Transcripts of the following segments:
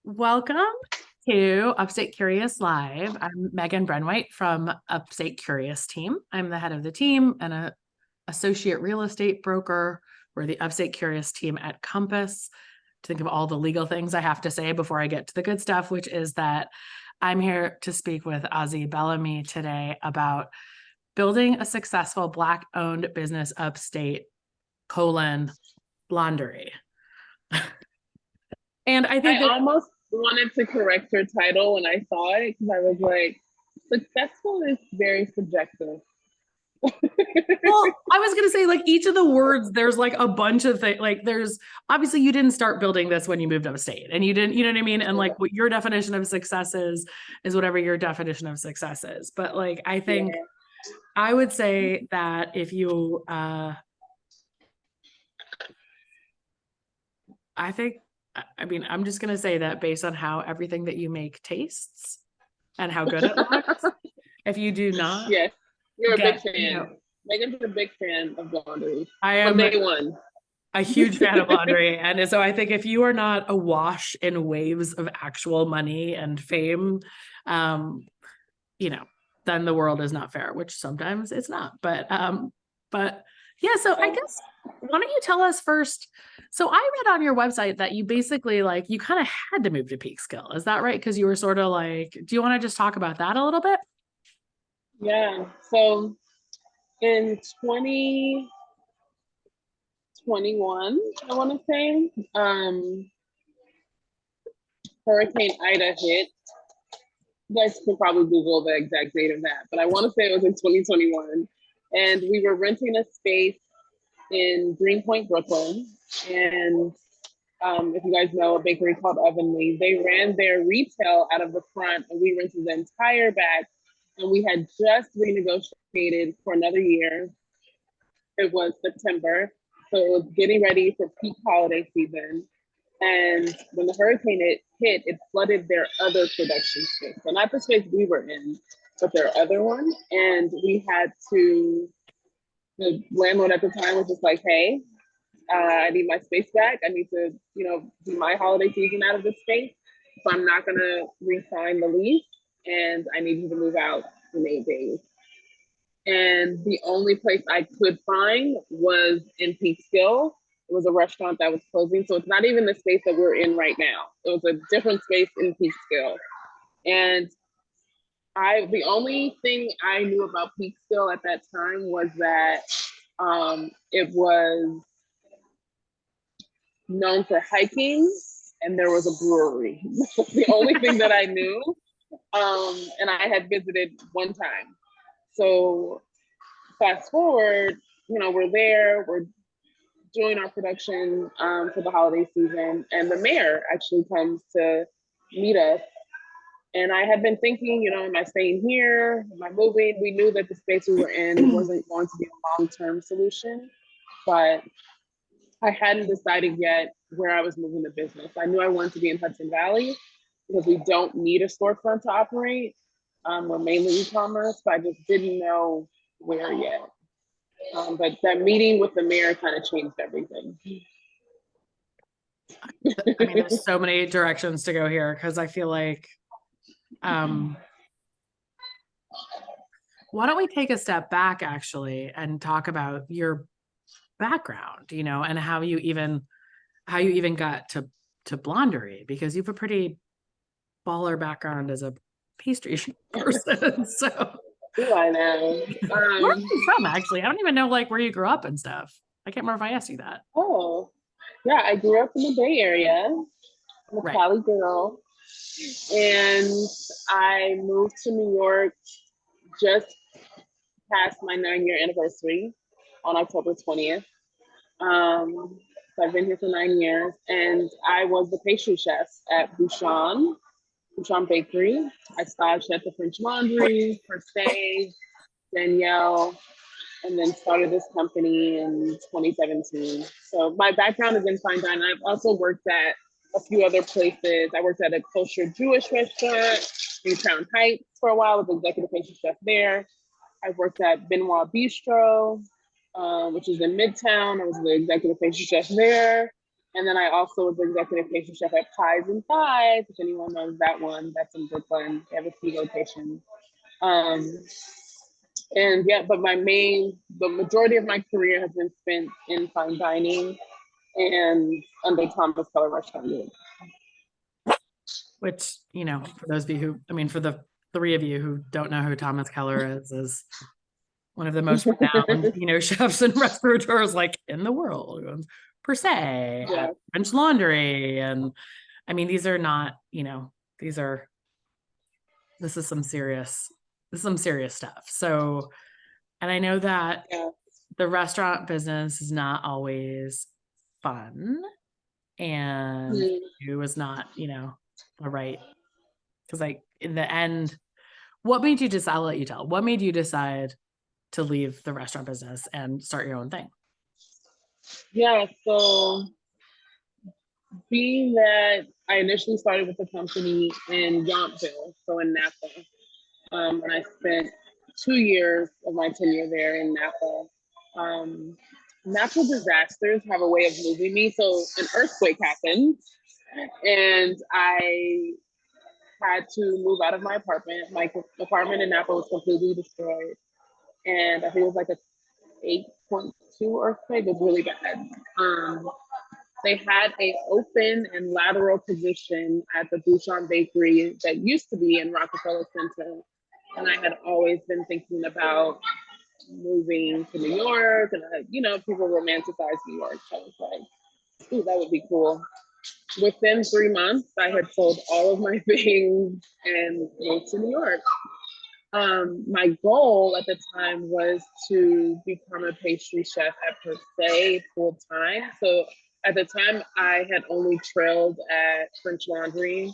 Welcome to Upstate Curious Live. I'm Megan Brenwhite from Upstate Curious team. I'm the head of the team and an associate real estate broker. We're the Upstate Curious team at Compass. To think of all the legal things I have to say before I get to the good stuff, which is that I'm here to speak with Ozzy Bellamy today about building a successful Black-owned business upstate, Blondery. And I think I almost wanted to correct your title when I saw it because I was like, successful is very subjective. well, I was gonna say, like, each of the words, there's like a bunch of things. Like, there's obviously you didn't start building this when you moved upstate, and you didn't, you know what I mean? And like, what your definition of success is whatever your definition of success is. But like, I think I would say that if you, I'm just gonna say that based on how everything that you make tastes and how good it looks, if you do not, yes, you're a big fan. You know, Megan's a big fan of Blondery. I am from day one. A huge fan of Blondery. And so I think if you are not awash in waves of actual money and fame, then the world is not fair, which sometimes it's not. But yeah, so I guess why don't you tell us first? So I read on your website that you basically like you kind of had to move to Peekskill. Is that right? Because you were sort of like, do you want to just talk about that a little bit? Yeah. So in 2021, I want to say, Hurricane Ida hit. You guys can probably Google the exact date of that, but I want to say it was in 2021. And we were renting a space in Greenpoint, Brooklyn. And if you guys know a bakery called Ovenly, they ran their retail out of the front and we rented the entire back. And we had just renegotiated for another year. It was September. So it was getting ready for peak holiday season. And when the hurricane hit, it flooded their other production space. So not the space we were in, but their other one. And we had to, the landlord at the time was just like, hey, I need my space back. I need to, do my holiday season out of this space. So I'm not gonna re-sign the lease and I need you to move out in 8 days. And the only place I could find was in Peekskill. It was a restaurant that was closing. So it's not even the space that we're in right now. It was a different space in Peekskill. And the only thing I knew about Peekskill at that time was that it was known for hiking and there was a brewery. The only thing that I knew. And I had visited one time. So fast forward, we're there, we're doing our production for the holiday season, and the mayor actually comes to meet us. And I had been thinking, am I staying here? Am I moving? We knew that the space we were in wasn't going to be a long-term solution, but I hadn't decided yet where I was moving the business. I knew I wanted to be in Hudson Valley because we don't need a storefront to operate. We're mainly e-commerce, but I just didn't know where yet. But that meeting with the mayor kind of changed everything. I mean, there's so many directions to go here because I feel like, why don't we take a step back actually and talk about your background, and how you even got to Blondery, because you have a pretty baller background as a pastry person. So Ooh, I know. where are you from actually? I don't even know like where you grew up and stuff. I can't remember if I asked you that. Oh, yeah, I grew up in the Bay Area. I'm a Cali girl. And I moved to New York just past my 9-year anniversary on October 20th. So I've been here for 9 years, and I was the pastry chef at Bouchon Bakery. I styled chef the French Laundry, per se, Danielle, and then started this company in 2017. So my background is in fine dining. I've also worked at a few other places. I worked at a kosher Jewish restaurant in Crown Heights for a while. I was executive pastry chef there. I've worked at Benoit Bistro, which is in Midtown. I was the executive pastry chef there. And then I also was executive pastry chef at Pies and Thighs, if anyone knows that one. That's in Brooklyn. They have a few locations. And yeah, but the majority of my career has been spent in fine dining and under Thomas Keller Restaurant Group. Which, you know, for those of you who, I mean, for the three of you who don't know who Thomas Keller is one of the most renowned, you know, chefs and restaurateurs like in the world. Per se, Yeah. French Laundry, and I mean, these are not, you know, this is some serious stuff. So, and I know that the restaurant business is not always fun, and it was not, you know, the right, because like in the end, what made you decide? I'll let you tell. What made you decide to leave the restaurant business and start your own thing? Yeah, so being that I initially started with the company in Yountville, so in Napa, and I spent 2 years of my tenure there in Napa. Natural disasters have a way of moving me. So an earthquake happened, and I had to move out of my apartment. My apartment in Napa was completely destroyed, and I think it was like a 8.2 earthquake. It was really bad. They had a open and lateral position at the Bouchon Bakery that used to be in Rockefeller Center. And I had always been thinking about moving to New York, and you know, people romanticize New York. So I was like, ooh, that would be cool. Within 3 months, I had sold all of my things and moved to New York. My goal at the time was to become a pastry chef at Per Se full time. So at the time, I had only trailed at French Laundry,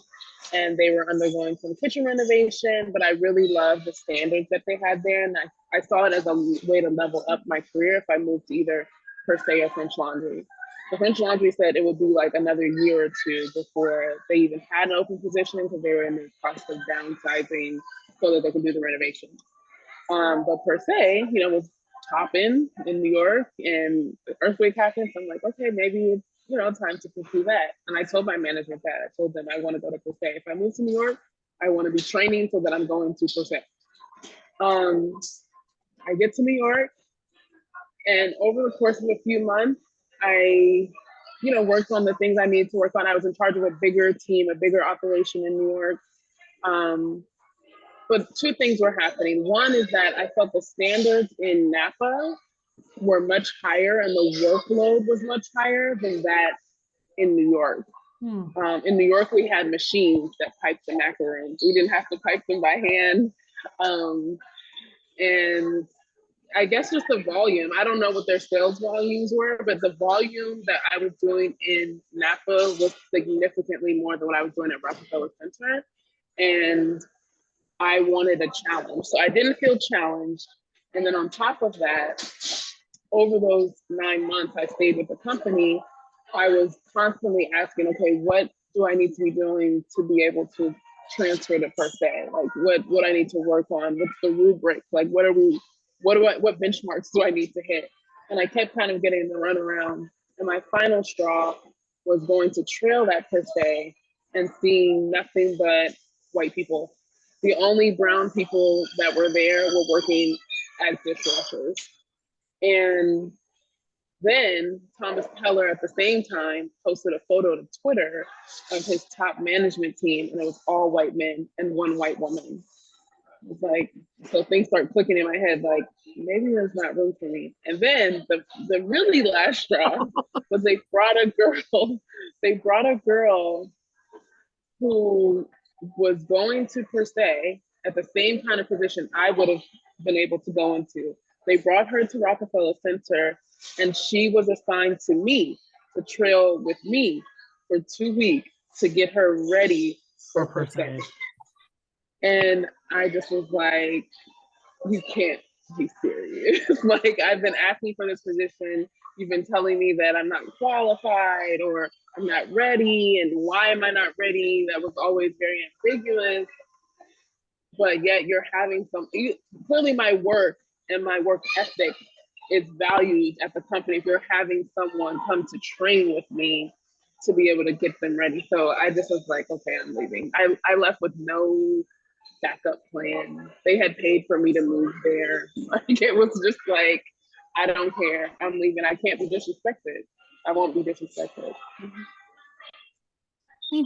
and they were undergoing some kitchen renovation, but I really loved the standards that they had there. And I saw it as a way to level up my career if I moved to either Per Se or French Laundry. The French Laundry said it would be like another year or two before they even had an open position because they were in the process of downsizing so that they could do the renovation. But Per Se, you know, was topping in New York, and the earthquake happened. So I'm like, okay, maybe it's, you know, time to pursue that. And I told my management that. I told them I want to go to Per Se. If I move to New York, I want to be training so that I'm going to Per Se. I get to New York, and over the course of a few months, I, you know, worked on the things I needed to work on. I was in charge of a bigger team, a bigger operation in New York. But two things were happening. One is that I felt the standards in Napa were much higher and the workload was much higher than that in New York. In New York, we had machines that piped the macaroons. We didn't have to pipe them by hand. And I guess just the volume. I don't know what their sales volumes were, but the volume that I was doing in Napa was significantly more than what I was doing at Rockefeller Center. And I wanted a challenge. So I didn't feel challenged. And then on top of that, over those 9 months I stayed with the company, I was constantly asking, okay, what do I need to be doing to be able to transfer to Per Se? Like what I need to work on? What's the rubric? Like what benchmarks do I need to hit? And I kept kind of getting the runaround. And my final straw was going to trail that Per Se and seeing nothing but white people. The only brown people that were there were working as dishwashers. And then Thomas Keller at the same time posted a photo to Twitter of his top management team, and it was all white men and one white woman. It's like, so things start clicking in my head, like maybe there's not room for me. And then the really last straw was they brought a girl who was going to Per Se at the same kind of position I would have been able to go into. They brought her to Rockefeller Center, and she was assigned to me to trail with me for 2 weeks to get her ready for Per Se. And I just was like, you can't be serious. Like, I've been asking for this position. You've been telling me that I'm not qualified or I'm not ready. And why am I not ready? That was always very ambiguous. But yet you're having clearly my work and my work ethic is valued at the company. If you're having someone come to train with me to be able to get them ready. So I just was like, okay, I'm leaving. I left with no backup plan. They had paid for me to move there. Like it was just like, I don't care. I'm leaving. I can't be disrespected. I won't be disrespected. I mean,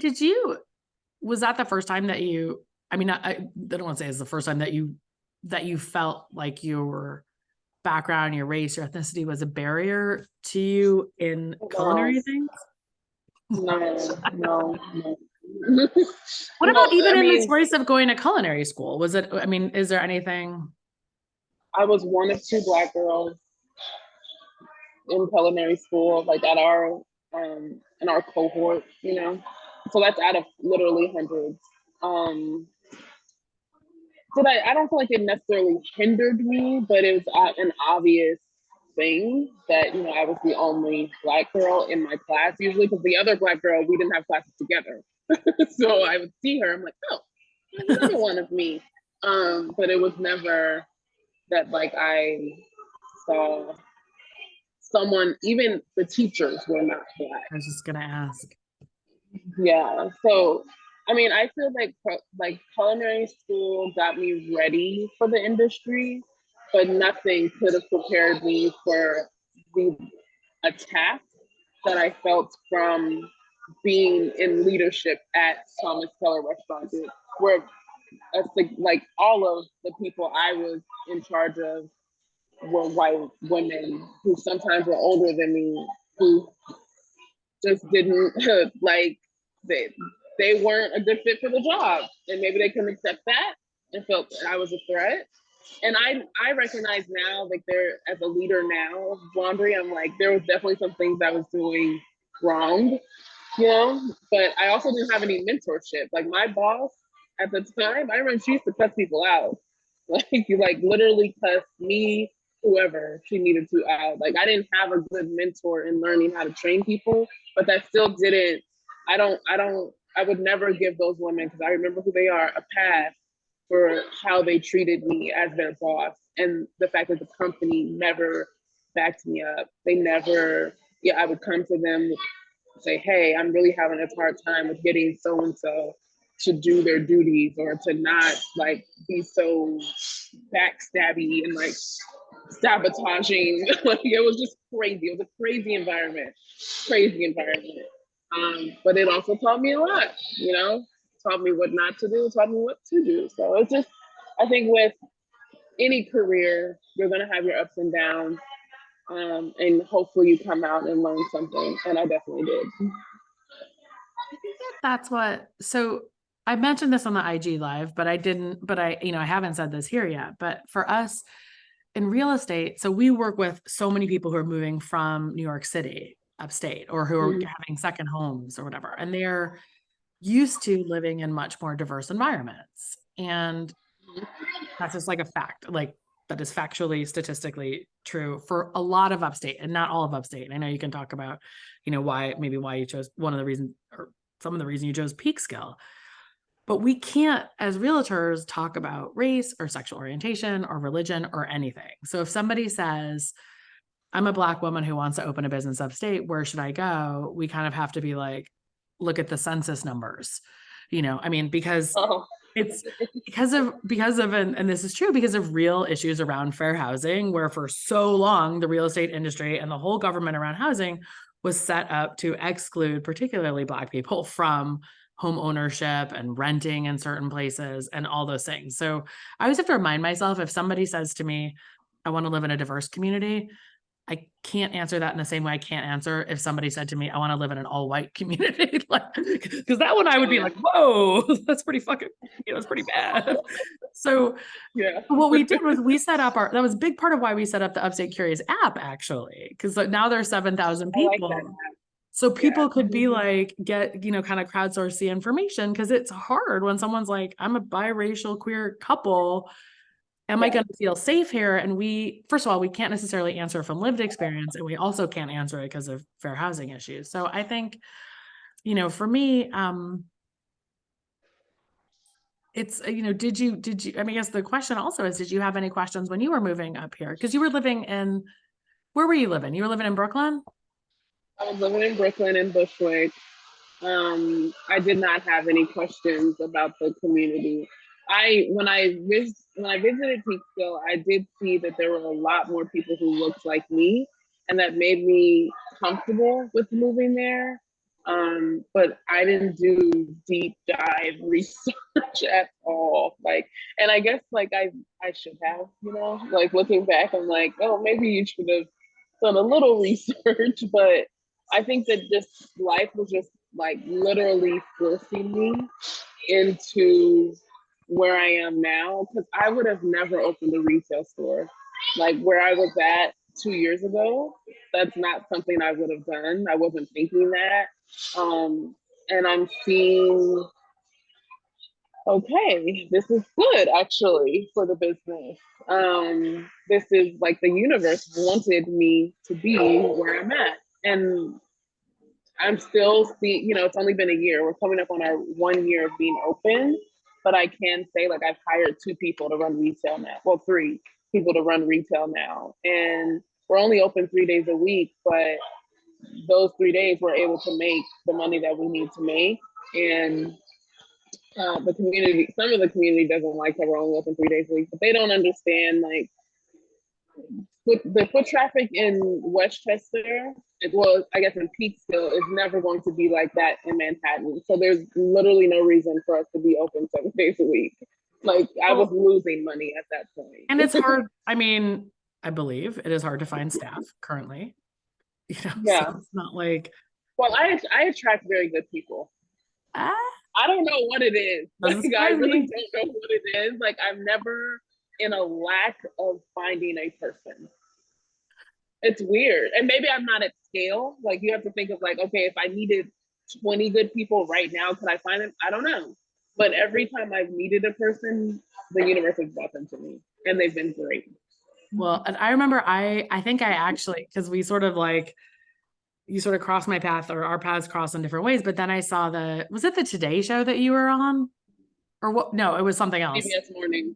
was that the first time that you, I mean, I don't want to say it's the first time that you felt like your background, your race, your ethnicity was a barrier to you in culinary things? No. What No, about even I in the mean, choice of going to culinary school? Was it, I mean, is there anything? I was one of two Black girls in culinary school, like at our in our cohort, you know. So that's out of literally hundreds. Um, did I don't feel like it necessarily hindered me, but it was an obvious thing that, you know, I was the only Black girl in my class usually, because the other Black girl, we didn't have classes together. So I would see her, I'm like, oh, another one of me. But it was never that like I saw someone, even the teachers were not Black. I was just gonna ask. Yeah. So, I mean, I feel like culinary school got me ready for the industry, but nothing could have prepared me for the attack that I felt from being in leadership at Thomas Keller Restaurant Group, where like all of the people I was in charge of were white women who sometimes were older than me, who just didn't like they they weren't a good fit for the job, and maybe they couldn't accept that and felt that I was a threat. And I recognize now, like there as a leader now of Blondery, I'm like there was definitely some things I was doing wrong, you know. But I also didn't have any mentorship. Like my boss at the time, I remember she used to cuss people out. Like you like literally cuss me, whoever she needed to out. Like I didn't have a good mentor in learning how to train people, but that still didn't. I would never give those women, because I remember who they are, a pass for how they treated me as their boss, and the fact that the company never backed me up. They never. Yeah, I would come to them, say, hey, I'm really having a hard time with getting so and so to do their duties, or to not like be so backstabby and like sabotaging. Like it was just crazy. It was a crazy environment. Crazy environment. But it also taught me a lot, you know, taught me what not to do, taught me what to do. So it's just, I think with any career, you're gonna have your ups and downs. And hopefully you come out and learn something. And I definitely did. I think that's what, so I mentioned this on the IG live, but I haven't said this here yet, but for us in real estate, so we work with so many people who are moving from New York City, upstate, or who are having second homes or whatever, and they're used to living in much more diverse environments. And that's just like a fact, like that is factually, statistically true for a lot of upstate and not all of upstate. And I know you can talk about, why you chose one of the reasons, or some of the reason you chose Peekskill. But we can't, as realtors, talk about race or sexual orientation or religion or anything. So if somebody says, I'm a Black woman who wants to open a business upstate, where should I go? We kind of have to be like, look at the census numbers, because it's because of, and this is true, because of real issues around fair housing, where for so long, the real estate industry and the whole government around housing was set up to exclude particularly Black people from home ownership and renting in certain places and all those things. So I always have to remind myself, if somebody says to me, I want to live in a diverse community, I can't answer that in the same way I can't answer if somebody said to me, I want to live in an all white community. Like, because that one I would be like, whoa, that's pretty fucking, it's pretty bad. So Yeah. what we did was we set up that was a big part of why we set up the Upstate Curious app, actually, because now there's 7,000 people. Like so people could be like, get, kind of crowdsource the information, because it's hard when someone's like, I'm a biracial queer couple. Am I going to feel safe here? And first of all, we can't necessarily answer from lived experience, and we also can't answer it because of fair housing issues. So I think, for me, it's, did you, I mean, I guess the question also is, did you have any questions when you were moving up here? Because you were living where were you living? You were living in Brooklyn? I was living in Brooklyn in Bushwick. I did not have any questions about the community. When I visited Peekskill, I did see that there were a lot more people who looked like me, and that made me comfortable with moving there. But I didn't do deep dive research at all. Like, and I guess like I should have, you know, like looking back, I'm like, oh, maybe you should have done a little research, but I think that just life was just like literally forcing me into where I am now, because I would have never opened a retail store. Like where I was at 2 years ago, that's not something I would have done. I wasn't thinking that. And I'm seeing, okay, this is good actually for the business. This is like the universe wanted me to be where I'm at. And I'm still see, you know, it's only been a year. We're coming up on our 1 year of being open, but I can say like I've hired 2 people to run retail now. Well, 3 people to run retail now, and we're only open 3 days a week. But those 3 days, we're able to make the money that we need to make. And the community, some of the community doesn't like that we're only open 3 days a week, but they don't understand like the foot traffic in Westchester, well, I guess in Peekskill, is never going to be like that in Manhattan. So there's literally no reason for us to be open 7 days a week. Like I was losing money at that point. And it's hard. I mean, I believe it is hard to find staff currently. You know, Yeah. so it's not like, Well, I attract very good people. ah, I don't know what it is. Like doesn't I surprise really me. don't know what it is. Like I'm never in a lack of finding a person. It's weird. And maybe I'm not at scale. Like you have to think of like, okay, if I needed 20 good people right now, could I find them? I don't know. But every time I've needed a person, the universe has brought them to me. And they've been great. Well, and I remember I think I actually, because we sort of like, you sort of crossed my path, or our paths crossed in different ways, but then I saw was it the Today Show that you were on? Or what? No, it was something else. CBS Mornings.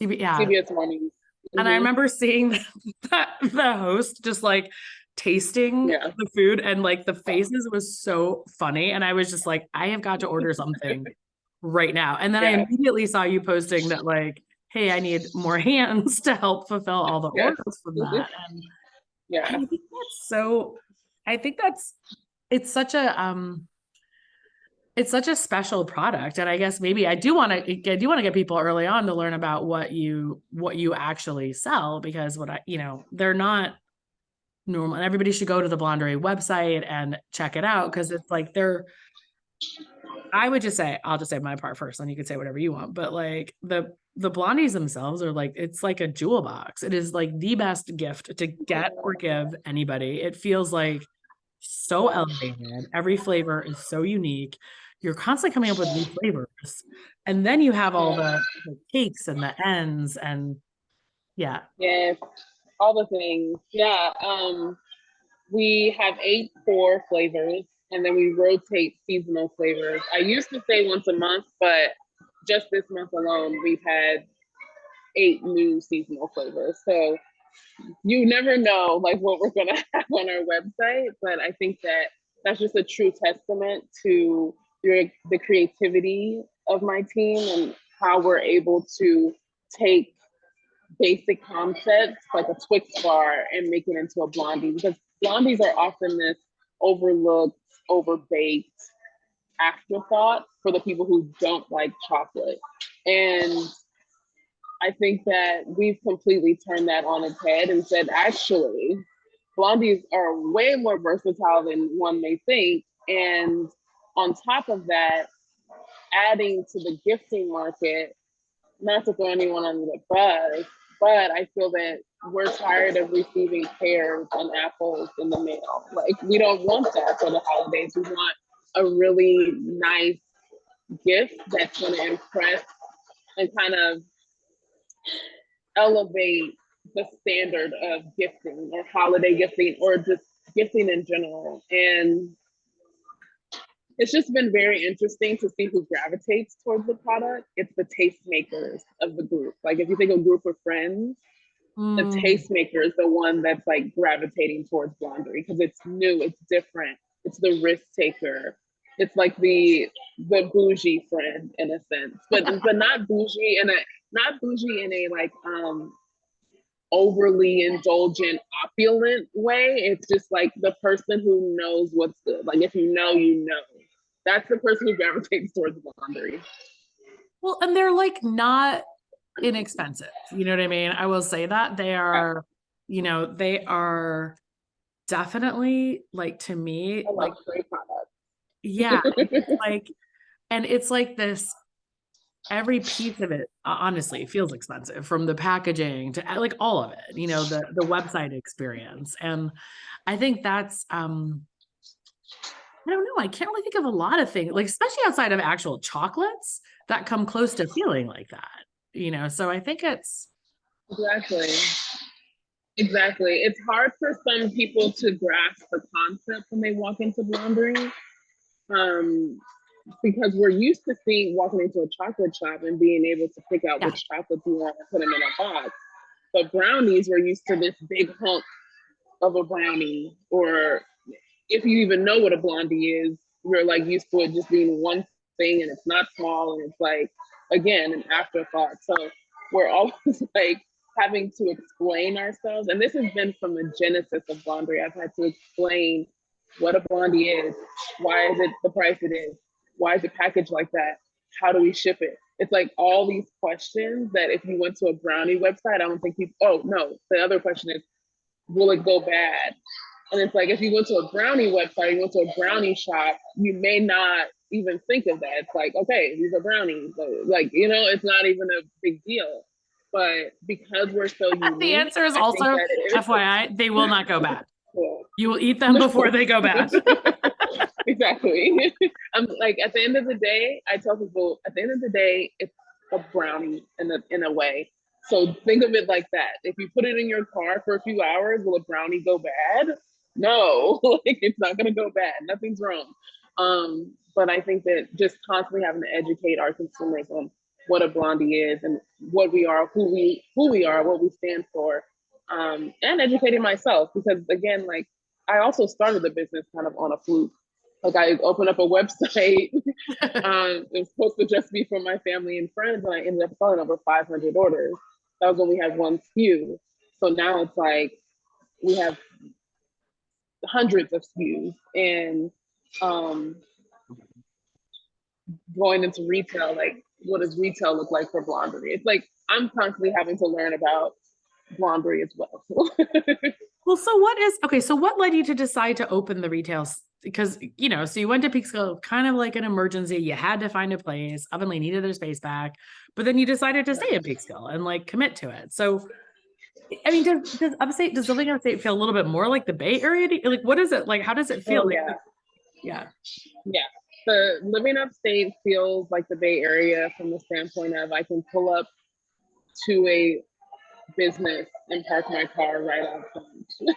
Yeah. CBS Mornings. And I Mhm. remember seeing the host just like tasting Yeah. the food, and like the faces was so funny. And I was just like, I have got to order something right now. And then I Yeah. immediately saw you posting that like, hey, I need more hands to help fulfill all the Yes. orders from that. And Yeah. I think that's so, I think that's, it's such a, it's such a special product. And I guess maybe I do want to get people early on to learn about what you actually sell, because they're not normal, and everybody should go to the Blondery website and check it out, because it's like I would just say, I'll just say my part first, and you can say whatever you want, but like the blondies themselves are like, it's like a jewel box. It is like the best gift to get or give anybody. It feels like so elevated. Every flavor is so unique. You're constantly coming up with new flavors. And then you have all the cakes and the ends, and yeah. Yes. All the things. Yeah. We have 8 core flavors, and then we rotate seasonal flavors. I used to say once a month, but just this month alone, we've had 8 new seasonal flavors. So you never know like what we're gonna have on our website, but I think that that's just a true testament to the creativity of my team and how we're able to take basic concepts like a Twix bar and make it into a blondie, because blondies are often this overlooked, overbaked afterthought for the people who don't like chocolate. And I think that we've completely turned that on its head and said, actually, blondies are way more versatile than one may think. And on top of that, adding to the gifting market, not to throw anyone under the bus, but I feel that we're tired of receiving pears and apples in the mail. Like, we don't want that for the holidays. We want a really nice gift that's going to impress and kind of elevate the standard of gifting or holiday gifting or just gifting in general. And it's just been very interesting to see who gravitates towards the product. It's the tastemakers of the group. Like if you think of a group of friends, the Mm. tastemaker is the one that's like gravitating towards Blondery because it's new, it's different, it's the risk taker. It's like the bougie friend in a sense, but not bougie in a like overly indulgent, opulent way. It's just like the person who knows what's good. Like if you know, you know. That's the person who gravitates towards Blondery. Well, and they're like not inexpensive. You know what I mean? I will say that they Yeah, are, they are definitely like to me, a like, luxury product. yeah, it's like, and it's like this every piece of it honestly feels expensive from the packaging to like all of it, the website experience. And I think that's I don't know, I can't really think of a lot of things, like especially outside of actual chocolates that come close to feeling like that. So I think it's Exactly. Exactly. It's hard for some people to grasp the concept when they walk into Blondery. Um, because we're used to seeing walking into a chocolate shop and being able to pick out yeah. which chocolates you want and put them in a box. But brownies, we're used to this big hunk of a brownie, or if you even know what a blondie is, we're like used to it just being one thing and it's not small and it's like again an afterthought. So we're always like having to explain ourselves. And this has been from the genesis of Blondery. I've had to explain what a blondie is, why is it the price it is, why is it packaged like that, how do we ship it. It's like all these questions that if you went to a brownie website, I don't think you, oh no, the other question is, will it go bad? And it's like if you went to a brownie website, you went to a brownie shop, you may not even think of that. It's like, okay, these are brownies. Like, it's not even a big deal. But because we're so The unique, answer is I think also that it FYI, they will not go bad. is. You will eat them before No. they go bad. Exactly. I'm like, at the end of the day, I tell people, at the end of the day, it's a brownie in a way. So think of it like that. If you put it in your car for a few hours, will a brownie go bad? No, like it's not gonna go bad. Nothing's wrong. But I think that just constantly having to educate our consumers on what a blondie is and what we are, who we are, what we stand for, and educating myself because again, like I also started the business kind of on a fluke. Like I opened up a website. It was supposed to just be for my family and friends, and I ended up selling over 500 orders. That was when we had one SKU. So now it's like we have hundreds of SKUs, and um, going into retail, like what does retail look like for Blondery? It's like I'm constantly having to learn about Blondery as well. Well, so what led you to decide to open the retail? Because, so you went to Peekskill kind of like an emergency. You had to find a place. Ovenly needed their space back, but then you decided to stay at Peekskill and like commit to it. So, I mean, does living upstate feel a little bit more like the Bay Area? Like, what is it like? How does it feel? Oh Like, yeah, yeah. yeah. The living upstate feels like the Bay Area from the standpoint of I can pull up to a business and park my car right out front.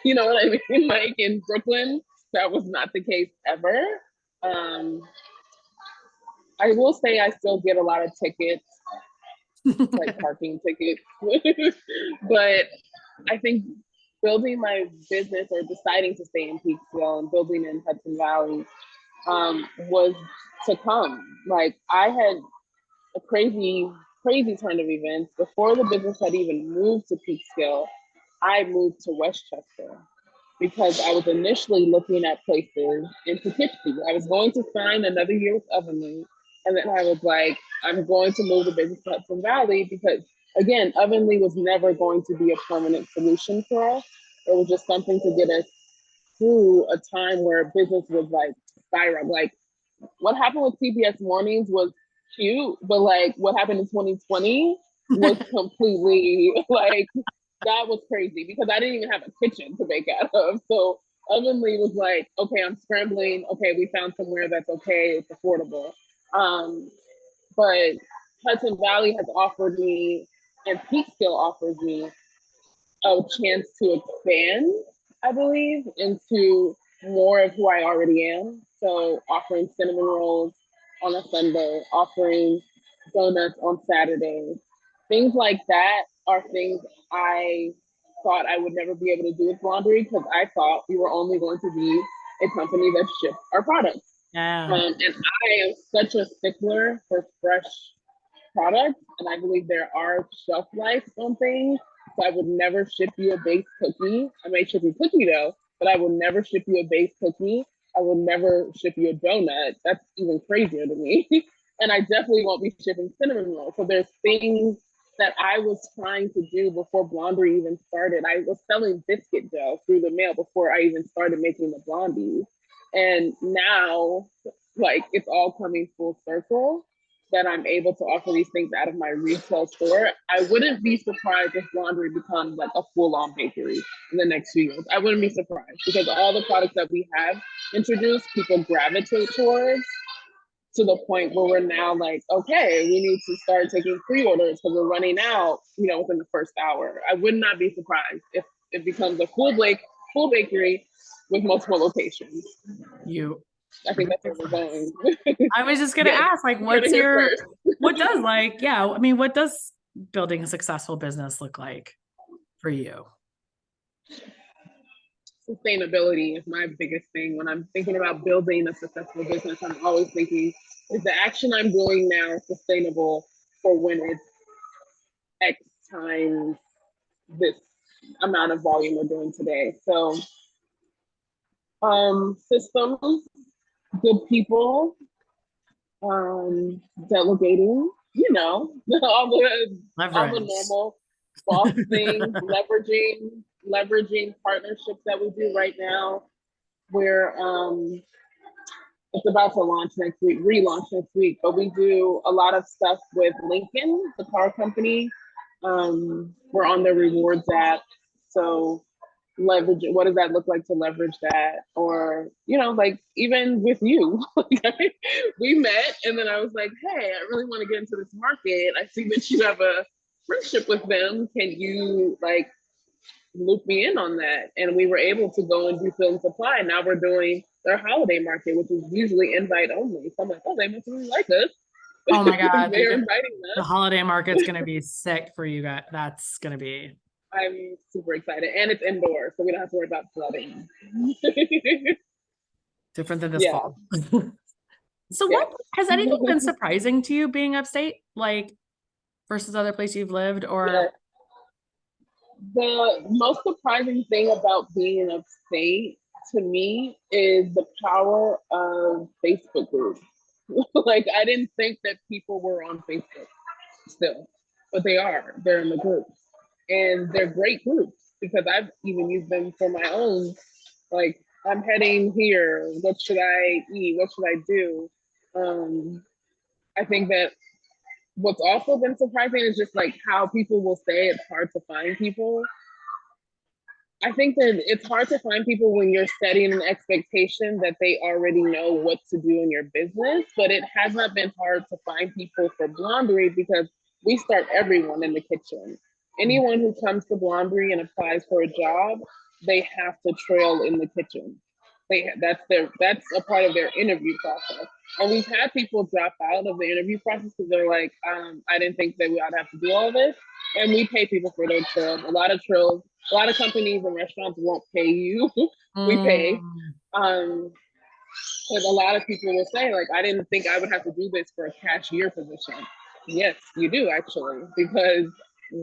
You know what I mean? Like in Brooklyn, that was not the case ever. Um, I will say I still get a lot of tickets, like parking tickets, but I think building my business or deciding to stay in Peekskill and building in Hudson Valley was to come. Like I had a crazy turn of events. Before the business had even moved to Peekskill, I moved to Westchester because I was initially looking at places in Poughkeepsie. I was going to sign another year with Ovenly, and then I was like, I'm going to move the business to Hudson Valley because, again, Ovenly was never going to be a permanent solution for us. It was just something to get us through a time where business was like spiral. Like what happened with CBS Mornings was cute, but like what happened in 2020 was completely like that was crazy because I didn't even have a kitchen to bake out of. So Ovenly was like, okay, I'm scrambling. Okay, we found somewhere that's okay, it's affordable. Um, but Hudson Valley has offered me, and Peekskill offers me a chance to expand, I believe, into more of who I already am. So offering cinnamon rolls on a Sunday, offering donuts on Saturdays, things like that are things I thought I would never be able to do with Blondery because I thought we were only going to be a company that shipped our products. Yeah. And I am such a stickler for fresh products, and I believe there are shelf life on things. So I would never ship you a base cookie. I may ship you a cookie though, but I will never ship you a base cookie. I will never ship you a donut. That's even crazier to me. And I definitely won't be shipping cinnamon rolls. So there's things that I was trying to do before Blondery even started. I was selling biscuit dough through the mail before I even started making the blondies. And now, like, it's all coming full circle that I'm able to offer these things out of my retail store. I wouldn't be surprised if Blondery becomes like a full-on bakery in the next few years. I wouldn't be surprised because all the products that we have introduced, people gravitate towards, to the point where we're now like, okay, we need to start taking pre-orders because we're running out, you know, within the first hour. I would not be surprised if it becomes a full bakery with multiple locations. I think that's where we're going. I was just gonna ask, like, what does what does building a successful business look like for you? Sustainability is my biggest thing. When I'm thinking about building a successful business, I'm always thinking, is the action I'm doing now sustainable for when it's X times this amount of volume we're doing today? So systems, good people, delegating, you know, all the normal boss things, leveraging partnerships that we do right now. We're it's about to relaunch next week, but we do a lot of stuff with Lincoln, the car company. We're on the rewards app, so leverage it. What does that look like to leverage that? Or, you know, like even with you, we met and then I was like, hey, I really want to get into this market. I see that you have a friendship with them. Can you like loop me in on that? And we were able to go and do fill and supply. Now we're doing their holiday market, which is usually invite only. So I'm like, oh, they must really like us. Oh my God. They're inviting us. The holiday market's going to be sick for you guys. That's going to be. I'm super excited. And it's indoor, so we don't have to worry about flooding. Different than this fall. So what has anything been surprising to you being upstate, like versus other places you've lived? Or the most surprising thing about being in upstate to me is the power of Facebook groups. Like, I didn't think that people were on Facebook still, but they are. They're in the groups. And they're great groups because I've even used them for my own, like, I'm heading here. What should I eat? What should I do? I think that what's also been surprising is just like how people will say it's hard to find people. I think that it's hard to find people when you're setting an expectation that they already know what to do in your business, but it has not been hard to find people for Blondery because we start everyone in the kitchen. Anyone who comes to Blondery and applies for a job, they have to trail in the kitchen. That's a part of their interview process. And we've had people drop out of the interview process because they're like, I didn't think that I'd have to do all this. And we pay people for their trills. A lot of companies and restaurants won't pay you. We pay. Because a lot of people will say, like, I didn't think I would have to do this for a cashier position. Yes, you do actually, because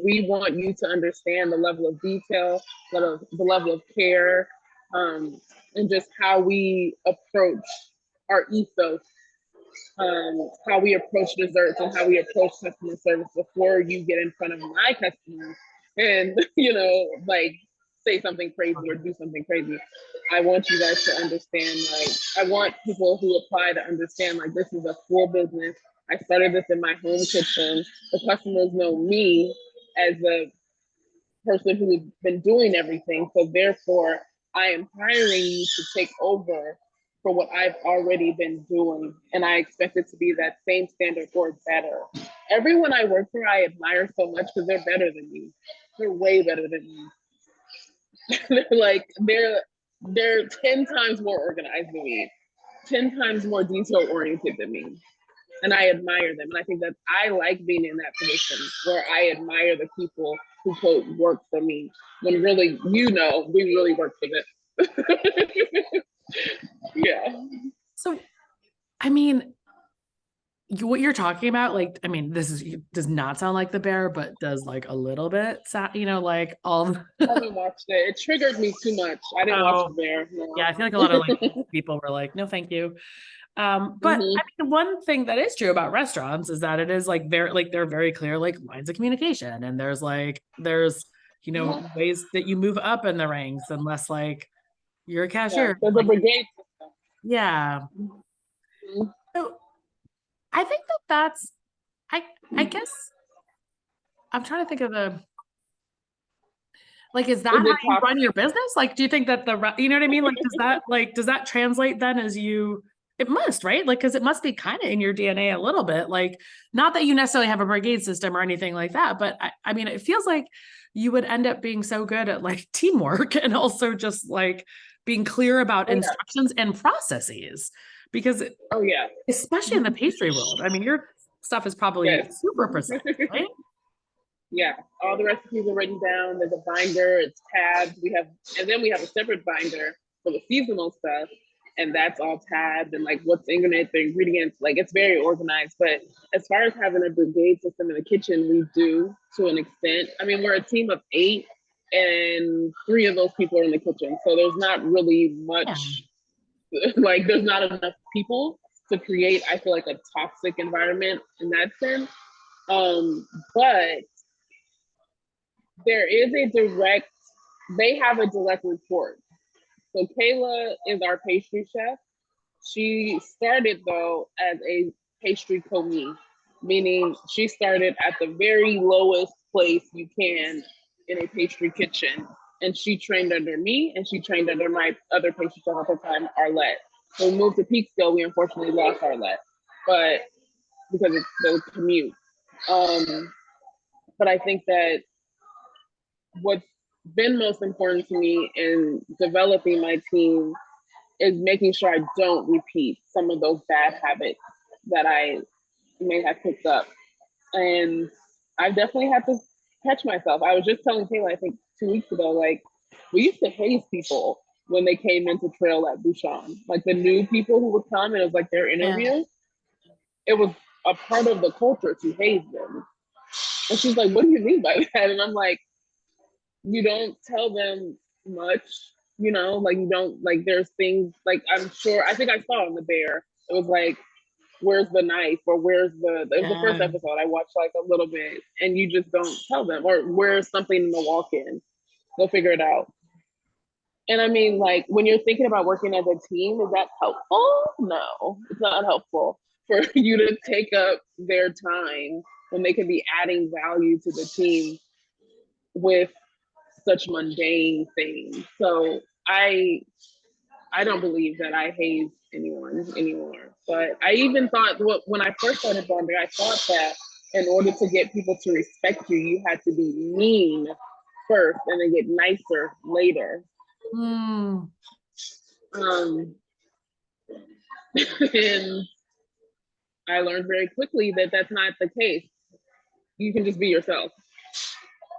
we want you to understand the level of detail, the level of care, and just how we approach our ethos, how we approach desserts and how we approach customer service before you get in front of my customers and, you know, like say something crazy or do something crazy. I want you guys to understand, like, I want people who apply to understand, like, this is a full business. I started this in my home kitchen. The customers know me as a person who's been doing everything. So therefore, I am hiring you to take over for what I've already been doing. And I expect it to be that same standard or better. Everyone I work for, I admire so much because they're better than me. They're way better than me. They're 10 times more organized than me, 10 times more detail oriented than me. And I admire them. And I think that I like being in that position where I admire the people who quote work for me, when really, we really work for them. Yeah. So, I mean, what you're talking about, like, I mean, does not sound like the bear, but does like a little bit, like all. I haven't watched it. It triggered me too much. I didn't watch the Oh, bear. yeah, No. I feel like a lot of like people were like, no, thank you. But Hmm. I mean, one thing that is true about restaurants is that it is like they're very clear like lines of communication, and there's ways that you move up in the ranks unless like you're a Yeah, cashier. there's a Like, brigade system. yeah. Mhm. So I think that's I guess I'm trying to think of a like, is that Is how it you run your toxic? business? Like, do you think that you know what I mean? Does that translate then as you, it must, right? Like, cause it must be kind of in your DNA a little bit, like, not that you necessarily have a brigade system or anything like that, but I mean, it feels like you would end up being so good at like teamwork and also just like being clear about Oh yeah. instructions and processes because Oh yeah. especially in the pastry world, I mean, your stuff is probably Yes. super precise, right? Yeah. All the recipes are written down. There's a binder. It's tabbed. And then we have a separate binder for the seasonal stuff, and that's all tabbed and like what's in it, the ingredients. Like it's very organized. But as far as having a brigade system in the kitchen, we do to an extent. I mean, we're a team of 8, and 3 of those people are in the kitchen, so there's not really Yeah. much. Like there's not enough people to create, I feel like, a toxic environment in that sense. But there is a direct, they have a direct report. So Kayla is our pastry chef. She started though as a pastry commis, meaning she started at the very lowest place you can in a pastry kitchen. And she trained under me, and she trained under my other pastry chef at the time, Arlette. When we moved to Peekskill, we unfortunately lost Arlette, but because it's the commute. Um, but I think that what's been most important to me in developing my team is making sure I don't repeat some of those bad habits that I may have picked up. And I've definitely had to catch myself. I was just telling Taylor, I think 2 weeks ago, like, we used to haze people when they came into trail at Bouchon. Like the new people who would come and it was like their Yeah. interview, it was a part of the culture to haze them. And she's like, what do you mean by that? And I'm like, you don't tell them much, like you don't, like there's things like, I'm sure, I think I saw on the bear, it was like, where's the knife, or where's it was the first Yeah. episode, I watched like a little bit, and you just don't tell them, or where's something in the walk-in, they'll figure it out. And I mean, like, when you're thinking about working as a team, is that helpful? No, it's not helpful for you to take up their time when they could be adding value to the team with such mundane things. So I don't believe that I haze anyone anymore. But I even thought, when I first started Blondery, I thought that in order to get people to respect you, you had to be mean first and then get nicer later. Mm. Um, and I learned very quickly that that's not the case. You can just be yourself.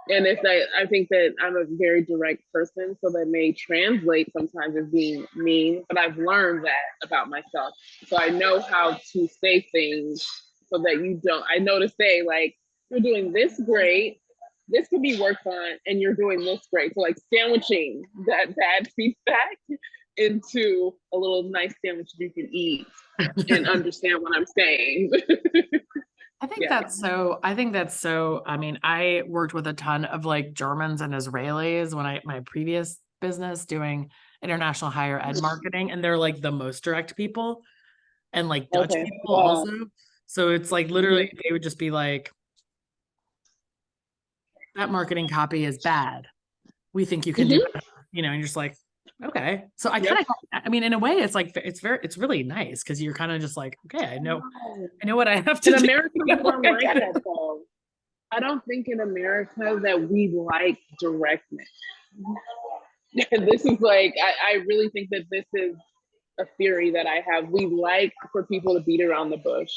And I think that I'm a very direct person, so that may translate sometimes as being mean, but I've learned that about myself. So I know how to say things so that you don't, I know to say, like, you're doing this great, this could be worked on, and you're doing this great. So like sandwiching that bad feedback into a little nice sandwich you can eat and understand what I'm saying. Yeah. I think that's so, I mean, I worked with a ton of like Germans and Israelis when my previous business doing international higher ed marketing, and they're like the most direct people, and like Dutch Okay. people also. So it's like literally Mhm. they would just be like, that marketing copy is bad. We think you can do Mhm. better, and you're just like, okay. So I kind Yep. of, I mean, in a way, it's like it's really nice because you're kind of just like, okay, I know what I have to In do. America, we Like, don't I like get it. that though. I don't think in America that we like directness. And this is like, I really think that this is a theory that I have. We like for people to beat around the bush.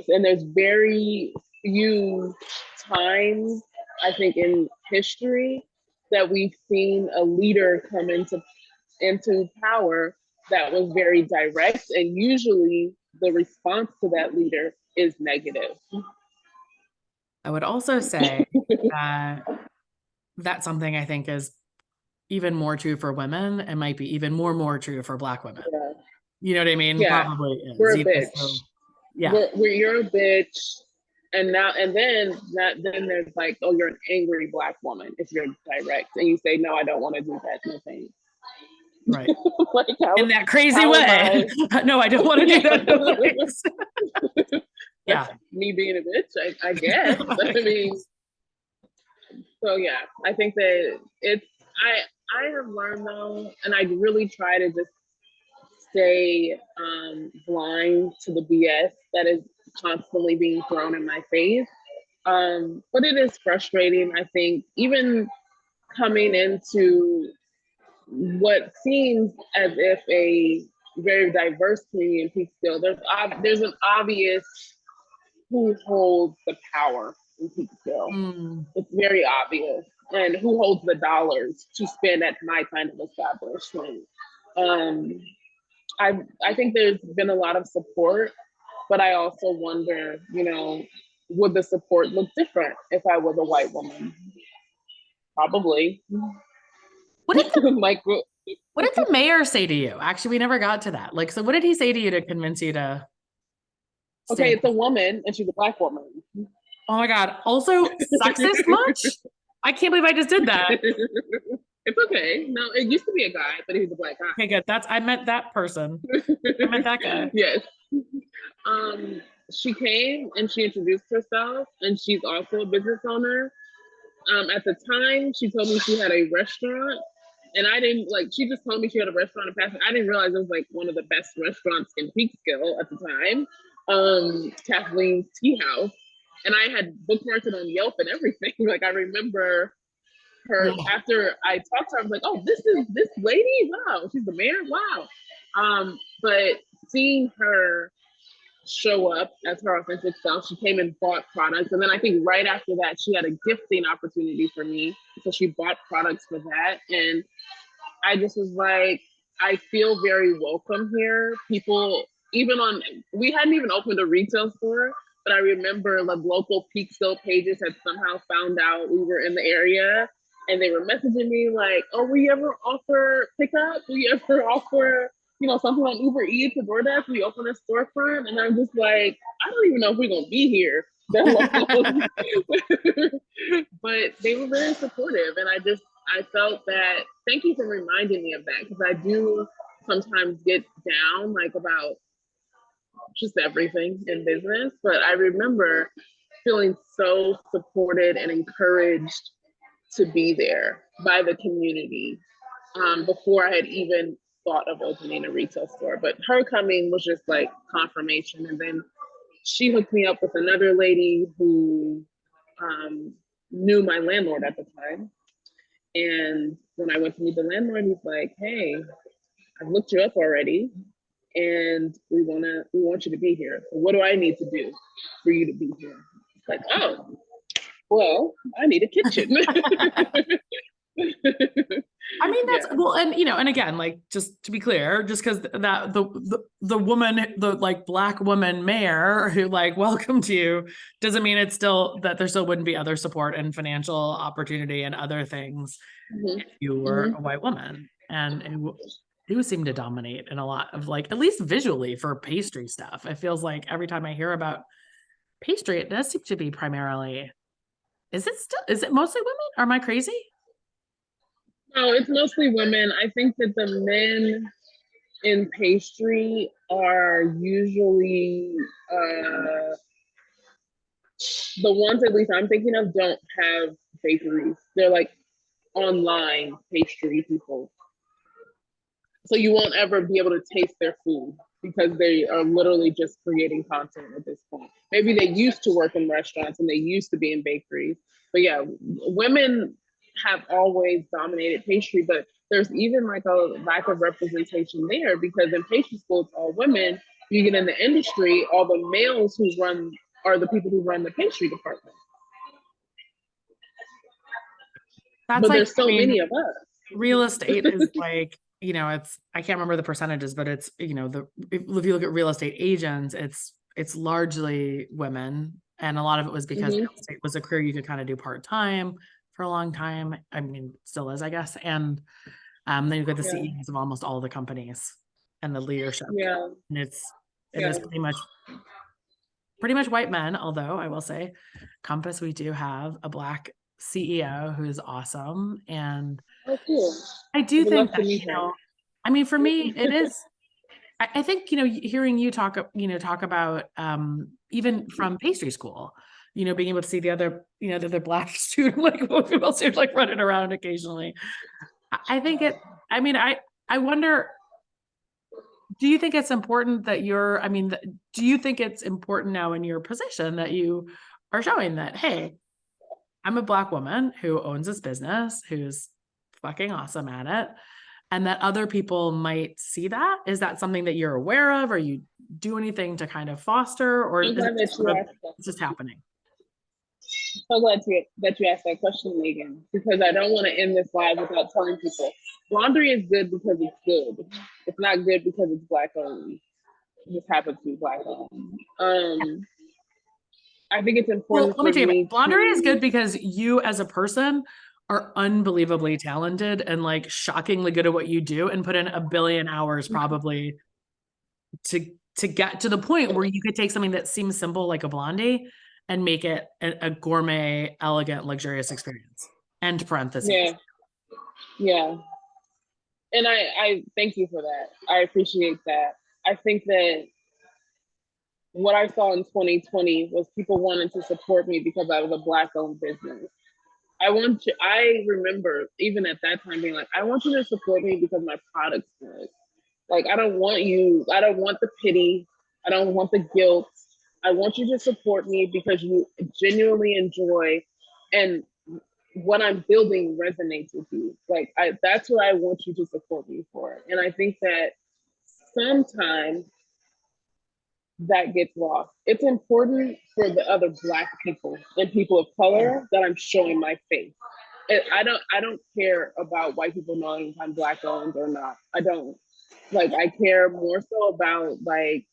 And there's very few times I think in history that we've seen a leader come into power that was very direct, and usually the response to that leader is negative. I would also say that that's something I think is even more true for women. It might be even more true for Black women. Yeah. You know what I mean? Yeah. Probably is. We're a You know, bitch. so, yeah. You're a bitch. And then there's like, oh, you're an angry Black woman if you're direct and you say, no, I don't want to do that. No thanks. Right. Like in that crazy way. No, I don't want to do that. No, thanks. Yeah. Me being a bitch, I guess. I mean, so yeah, I think that I have learned though, and I really try to just stay blind to the BS that is constantly being thrown in my face. But it is frustrating, I think, even coming into what seems as if a very diverse community in Peekskill, there's an obvious who holds the power in Peekskill. It's very obvious. And who holds the dollars to spend at my kind of establishment. I think there's been a lot of support, but I also wonder, would the support look different if I was a white woman? Probably. What did the mayor say to you? Actually, we never got to that. Like, so what did he say to you to convince you to? Okay, it's a woman and she's a Black woman. Oh my God. Also sexist much? I can't believe I just did that. It's okay. No, it used to be a guy, but he was a Black guy. Okay, good. I meant that person. I meant that guy. Yes. She came and she introduced herself, and she's also a business owner. At the time, she told me she had a restaurant, and I didn't she just told me she had a restaurant in Pasadena. I didn't realize it was like one of the best restaurants in Peekskill at the time, Kathleen's Tea House. And I had bookmarked it on Yelp and everything. Like, I remember her after I talked to her, I was like, oh, this is this lady? Wow, she's the mayor? Wow. But seeing her show up as her authentic self, she came and bought products. And then I think right after that, she had a gifting opportunity for me. So she bought products for that. And I just was like, I feel very welcome here. People, we hadn't even opened a retail store, but I remember the local Peekskill pages had somehow found out we were in the area, and they were messaging me like, oh, will you ever offer pickup? Will you ever offer, something on Uber Eats or DoorDash? Will you open a storefront? And I'm just like, I don't even know if we're going to be here that long. But they were very supportive. And I felt that, thank you for reminding me of that, because I do sometimes get down about just everything in business. But I remember feeling so supported and encouraged to be there by the community before I had even thought of opening a retail store. But her coming was just like confirmation. And then she hooked me up with another lady who knew my landlord at the time. And when I went to meet the landlord, he's like, hey, I've looked you up already, and we want you to be here. So what do I need to do for you to be here? It's like, oh, well, I need a kitchen. I mean, that's well, and and again, just to be clear, just because that the woman, the Black woman mayor who welcomed you doesn't mean it's still that there still wouldn't be other support and financial opportunity and other things if you were a white woman. And it would seem to dominate in a lot of at least visually for pastry stuff. It feels like every time I hear about pastry, it does seem to be primarily. Is it mostly women? Or am I crazy? No, it's mostly women. I think that the men in pastry are usually the ones, at least I'm thinking of, don't have bakeries. They're online pastry people. So you won't ever be able to taste their food because they are literally just creating content at this point. Maybe they used to work in restaurants and they used to be in bakeries. But yeah, women have always dominated pastry, but there's even a lack of representation there, because in pastry school, it's all women. You get in the industry, all the males are the people who run the pastry department. That's but like, there's so many of us. real estate is like, it's, I can't remember the percentages, but it's, if you look at real estate agents, it's largely women. And a lot of it was because real estate was a career you could kind of do part-time for a long time. I mean, still is, I guess. And then you get the CEOs of almost all the companies and the leadership. Yeah. And it is pretty much white men, although I will say Compass, we do have a Black CEO who is awesome. And cool. I do think that, I mean, for me, it is, I think, hearing you talk about, even from pastry school, being able to see the other Black student, like female student, like running around occasionally. I think I wonder, do you think it's important that do you think it's important now in your position that you are showing that, hey, I'm a Black woman who owns this business, who's fucking awesome at it, and that other people might see that? Is that something that you're aware of, or you do anything to kind of foster, or is it just happening? So glad that you asked that question, Megan, because I don't want to end this live without telling people Blondery is good because it's good. It's not good because it's Black owned. It just happens to be Black owned. I think it's important. Well, let me tell you, Blondery is good because you as a person are unbelievably talented and like shockingly good at what you do, and put in a billion hours probably to get to the point where you could take something that seems simple like a blondie and make it a gourmet, elegant, luxurious experience. End parentheses. Yeah. And I thank you for that. I appreciate that. I think that what I saw in 2020 was people wanting to support me because I was a Black owned business. I remember even at that time being like, I want you to support me because my product's good. Like, I don't want the pity. I don't want the guilt. I want you to support me because you genuinely enjoy, and what I'm building resonates with you. Like, that's what I want you to support me for. And I think that sometimes that gets lost. It's important for the other Black people and people of color that I'm showing my face. And I don't care about white people knowing if I'm Black owned or not. I don't. Like, I care more so about, like,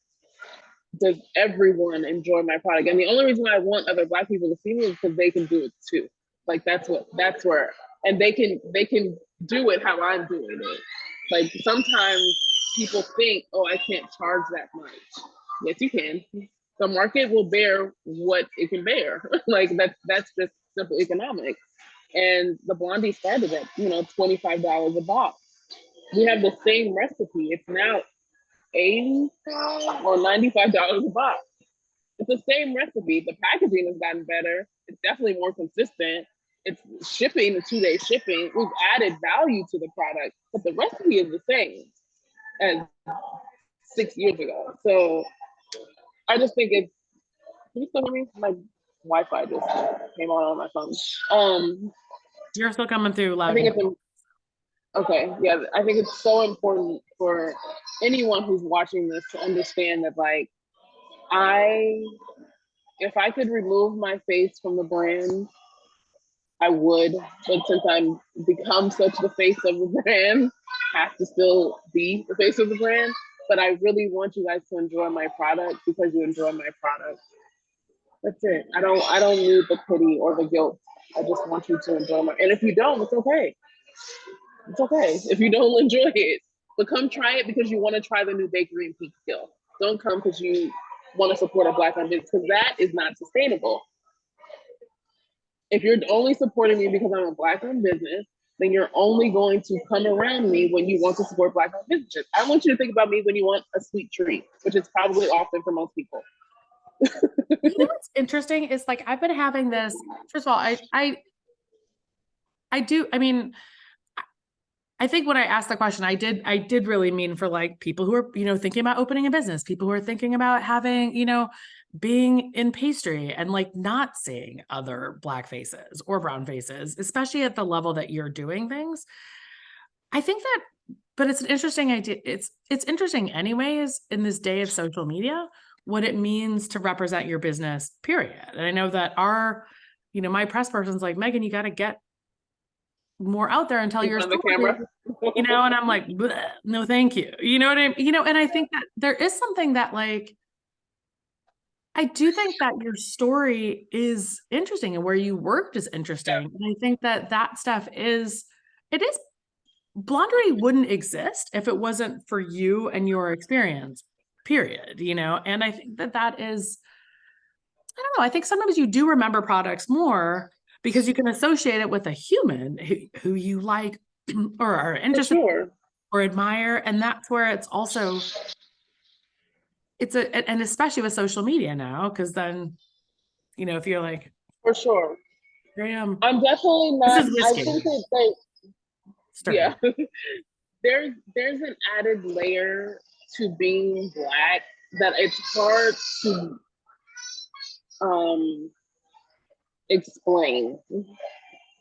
does everyone enjoy my product? And the only reason why I want other Black people to see me is because they can do it too. Like, that's where, and they can do it how I'm doing it. Like, sometimes people think, oh, I can't charge that much. Yes, you can. The market will bear what it can bear. Like, that's just simple economics. And the blondie started at, $25 a box. We have the same recipe. It's now $80 or $95 a box. It's the same recipe. The packaging has gotten better. It's definitely more consistent. It's shipping, the 2-day shipping. We've added value to the product, but the recipe is the same as 6 years ago. So I just think it's, can you still hear me? My Wi-Fi just came on my phone. You're still coming through loud. I think it's okay. Yeah, I think it's so important for anyone who's watching this to understand that, like, if I could remove my face from the brand, I would. But since I'm become such the face of the brand, I have to still be the face of the brand. But I really want you guys to enjoy my product because you enjoy my product. That's it. I don't need the pity or the guilt. I just want you to enjoy my, and if you don't, it's okay. It's okay if you don't enjoy it. But come try it because you want to try the new bakery in Peekskill. Don't come because you want to support a Black owned business, because that is not sustainable. If you're only supporting me because I'm a Black owned business, then you're only going to come around me when you want to support Black owned businesses. I want you to think about me when you want a sweet treat, which is probably often for most people. You know what's interesting is, like, I've been having this, first of all, I think when I asked the question, I did really mean for, like, people who are, thinking about opening a business, people who are thinking about having, being in pastry and, like, not seeing other Black faces or brown faces, especially at the level that you're doing things. I think that, but it's an interesting idea. It's interesting anyways, in this day of social media, what it means to represent your business, period. And I know that my press person's like, Megan, you got to get more out there and tell In your front of the story, camera. and I'm like, no, thank you. You know what I mean? And I think that there is something that like, I do think that your story is interesting and where you worked is interesting. And I think that that stuff it is, Blondery wouldn't exist if it wasn't for you and your experience, period, And I think that that is, I don't know, I think sometimes you do remember products more because you can associate it with a human who you like or are For interested sure. or admire. And that's where it's also, and especially with social media now, because then, if you're like, For sure. Graham, I'm definitely this not, is I whiskey, think that they, stir yeah. it. There's an added layer to being Black that it's hard to um explain.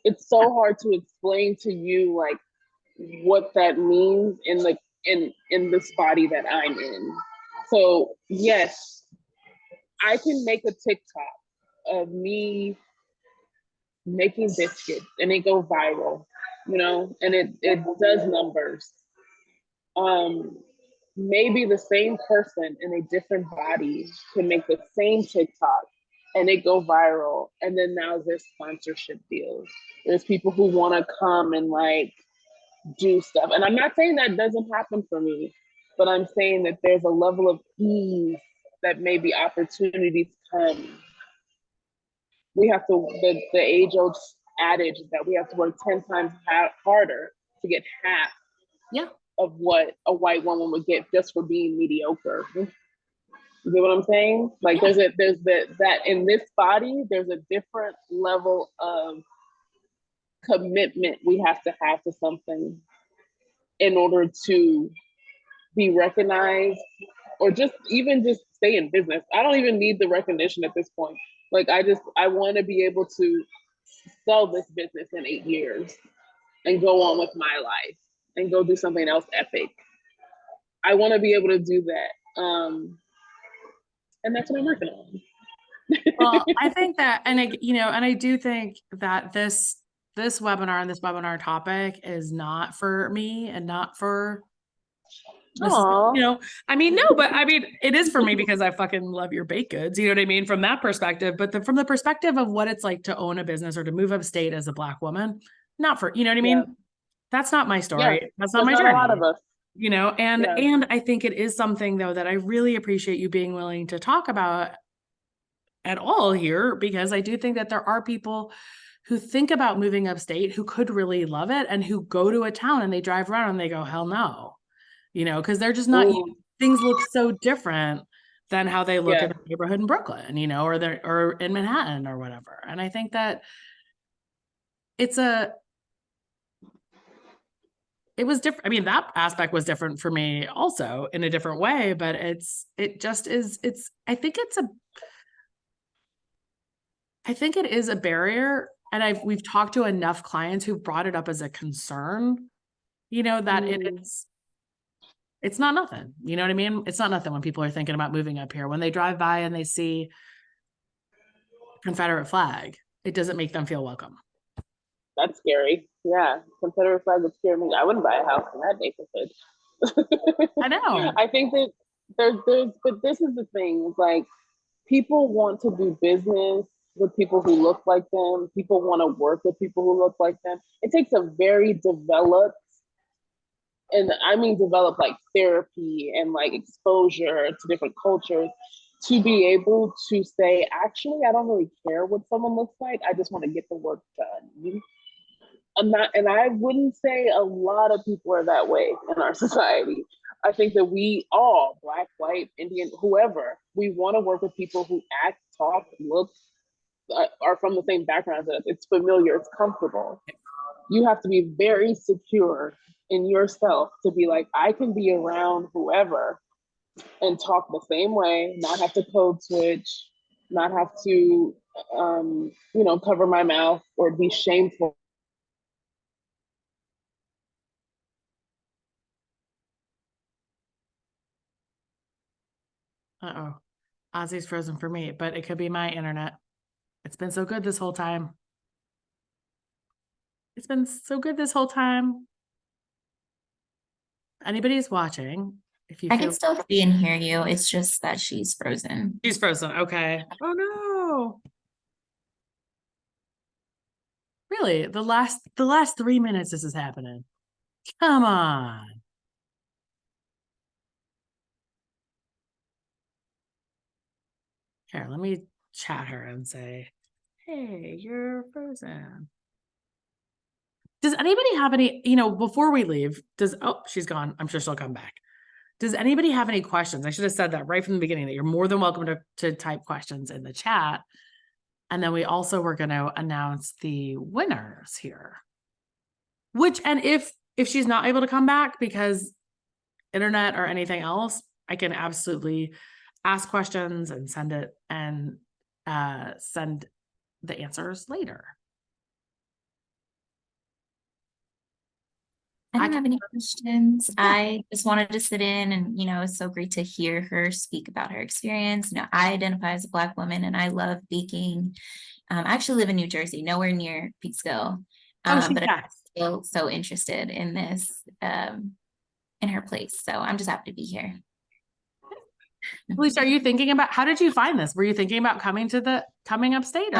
It's so hard to explain to you like what that means in this body that I'm in. So yes, I can make a TikTok of me making biscuits and it go viral, and it does numbers. Um, maybe the same person in a different body can make the same TikTok and it go viral. And then now there's sponsorship deals. There's people who want to come and like do stuff. And I'm not saying that doesn't happen for me, but I'm saying that there's a level of ease that maybe opportunities come. We have to, the age old adage that we have to work 10 times harder to get half Yeah. of what a white woman would get just for being mediocre. You get what I'm saying? Like Yeah. there's that in this body, there's a different level of commitment we have to something in order to be recognized or just even just stay in business. I don't even need the recognition at this point. Like I want to be able to sell this business in 8 years and go on with my life and go do something else epic. I want to be able to do that. And that's what I'm working on. Well, I think that, and I do think that this webinar and this webinar topic is not for me and not for this is, Aww. I mean, no, but I mean, it is for me because I fucking love your baked goods. You know what I mean? From that perspective, but from the perspective of what it's like to own a business or to move upstate as a Black woman, not for, you know what I Yeah. mean? That's not my Yeah. story. That's not There's my not a lot of journey, us. and, Yeah. and I think it is something though, that I really appreciate you being willing to talk about at all here, because I do think that there are people who think about moving upstate who could really love it and who go to a town and they drive around and they go, hell no, because they're just not, Ooh. things look so different than how they look in Yeah. a neighborhood in Brooklyn, or in Manhattan or whatever. And I think that it was different. I mean, that aspect was different for me also in a different way, but I think it is a barrier. And we've talked to enough clients who brought it up as a concern, that it's not nothing. You know what I mean? It's not nothing when people are thinking about moving up here. When they drive by and they see Confederate flag, it doesn't make them feel welcome. That's scary. Yeah. Confederate flag would scare me. I wouldn't buy a house in that neighborhood. I know. I think that but this is the thing. It's like people want to do business with people who look like them. People want to work with people who look like them. It takes a very developed, and I mean developed like therapy and like exposure to different cultures to be able to say, actually, I don't really care what someone looks like. I just want to get the work done. I'm not, and I wouldn't say a lot of people are that way in our society. I think that we all, Black, white, Indian, whoever, we want to work with people who act, talk, look, are from the same background as us. It's familiar, it's comfortable. You have to be very secure in yourself to be like, I can be around whoever and talk the same way, not have to code switch, not have to, cover my mouth or be shameful. Uh-oh. Ozzy's frozen for me, but it could be my internet. It's been so good this whole time. It's been so good this whole time. Anybody's watching, if you I feel can still see and hear you. It's just that she's frozen. she's frozen. Okay. Oh no. Really? The last 3 minutes this is happening. Come on. Here, let me chat her and say, hey, you're frozen. Does anybody have any, before we leave, she's gone. I'm sure she'll come back. Does anybody have any questions? I should have said that right from the beginning, that you're more than welcome to type questions in the chat. And then we also were going to announce the winners here. And if she's not able to come back because internet or anything else, I can absolutely ask questions and send it and send the answers later. I don't have any questions. I just wanted to sit in and, it's so great to hear her speak about her experience. I identify as a Black woman and I love baking. I actually live in New Jersey, nowhere near Peekskill. But I'm still so interested in this, in her place. So I'm just happy to be here. Lisa, are you thinking about, how did you find this? Were you thinking about coming upstate? Or?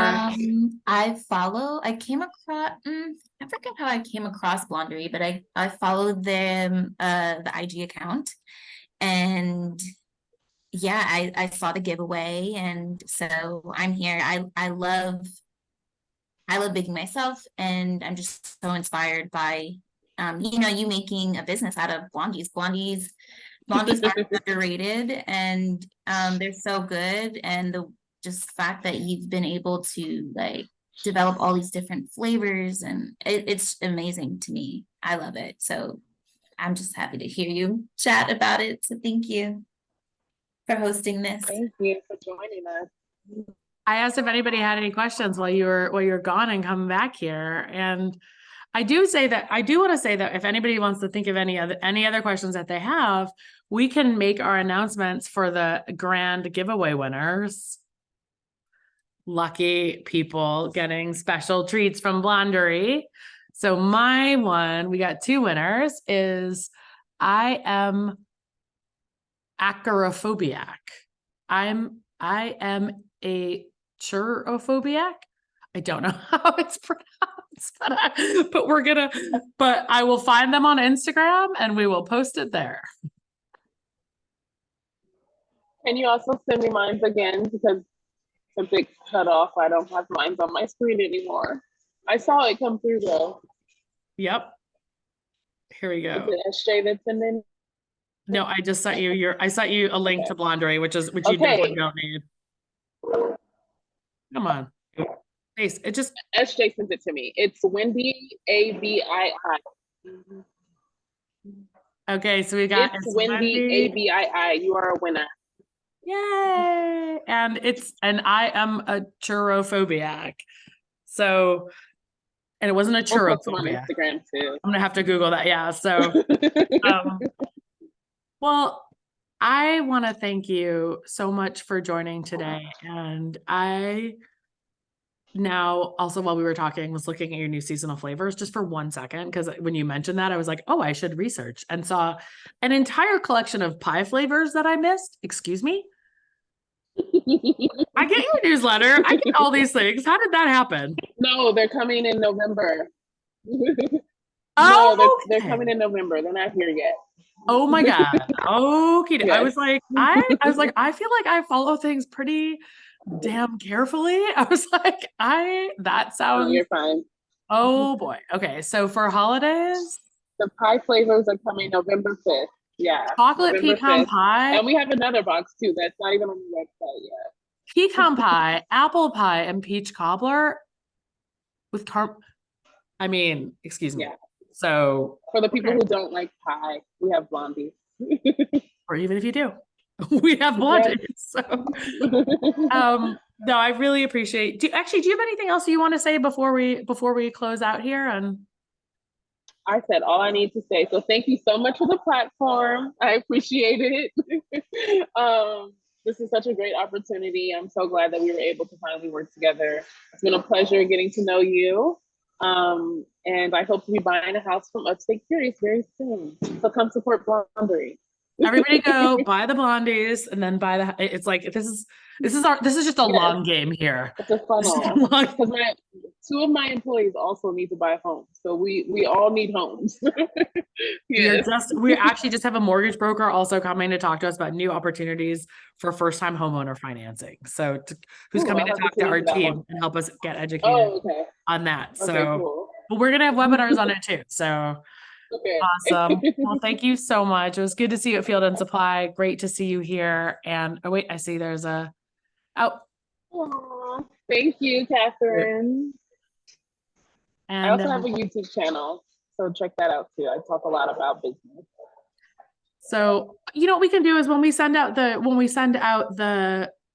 I came across, I forget how I came across Blondery, but I followed them, the IG account, and yeah, I saw the giveaway, and so I'm here. I love baking myself, and I'm just so inspired by, you making a business out of blondies. Blondies are underrated, and they're so good, and the just fact that you've been able to develop all these different flavors, and it's amazing to me. I love it. So I'm just happy to hear you chat about it. So thank you for hosting this. Thank you for joining us. I asked if anybody had any questions while you're gone and come back here. And I do want to say that if anybody wants to think of any other questions that they have, we can make our announcements for the grand giveaway winners. Lucky people getting special treats from Blondery. So my one, we got 2 winners, is I am acarophobiac. I am a churophobiac. I don't know how it's pronounced, but I will find them on Instagram and we will post it there. Can you also send me mine again? Because since it cut off, I don't have mine on my screen anymore. I saw it come through though. Yep. Here we go. Is it SJ that's in there? No, I just sent you a link to Blondery, which you definitely don't need. Come on. It just SJ sent it to me. It's Wendy ABII. Okay, so we got it's Wendy ABII. You are a winner. Yay! And I am a churophobiac. So, and it wasn't a churophobia. On Instagram too. I'm gonna have to Google that. Yeah. So, well, I want to thank you so much for joining today. And I now also, while we were talking, was looking at your new seasonal flavors just for 1 second, because when you mentioned that, I was like, oh, I should research, and saw an entire collection of pie flavors that I missed. Excuse me. I get your newsletter. I get all these things. How did that happen? No, they're coming in November. They're coming in November. They're not here yet. Oh my God. Okay. Yes. I was like, I feel like I follow things pretty damn carefully. I was like, that sounds. No, you're fine. Oh boy. Okay. So for holidays, the pie flavors are coming November 5th. Yeah. Chocolate November pecan 5th. pie. And we have another box too. That's not even on the website yet. Pecan pie, apple pie, and peach cobbler with excuse me. Yeah. So for the people who don't like pie, we have blondies. Or even if you do, we have blondies. So, no, I really appreciate. Do you have anything else you want to say before we close out here? And I said all I need to say. So thank you so much for the platform. I appreciate it. This is such a great opportunity. I'm so glad that we were able to finally work together. It's been a pleasure getting to know you. And I hope to be buying a house from Upstate Curious very soon. So come support Blondery. Everybody go buy the blondies and then buy the, it's like, this is just a Yes. long game here. It's a funnel. Because two of my employees also need to buy a home. So we all need homes. Yes. We actually just have a mortgage broker also coming to talk to us about new opportunities for first-time homeowner financing. So who's coming to talk to our team and help us get educated on that. So, cool. But we're going to have webinars on it too. So awesome. Well, thank you so much. It was good to see you at Field and Supply. Great to see you here. And oh wait, I see there's a, Aww, thank you, Catherine. And I also have a YouTube channel, so check that out too. I talk a lot about business. So, you know what we can do is when we send out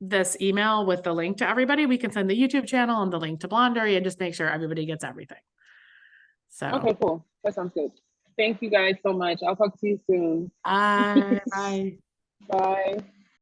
this email with the link to everybody, we can send the YouTube channel and the link to Blondery and just make sure everybody gets everything. So okay, cool. That sounds good. Thank you guys so much. I'll talk to you soon. bye. Bye.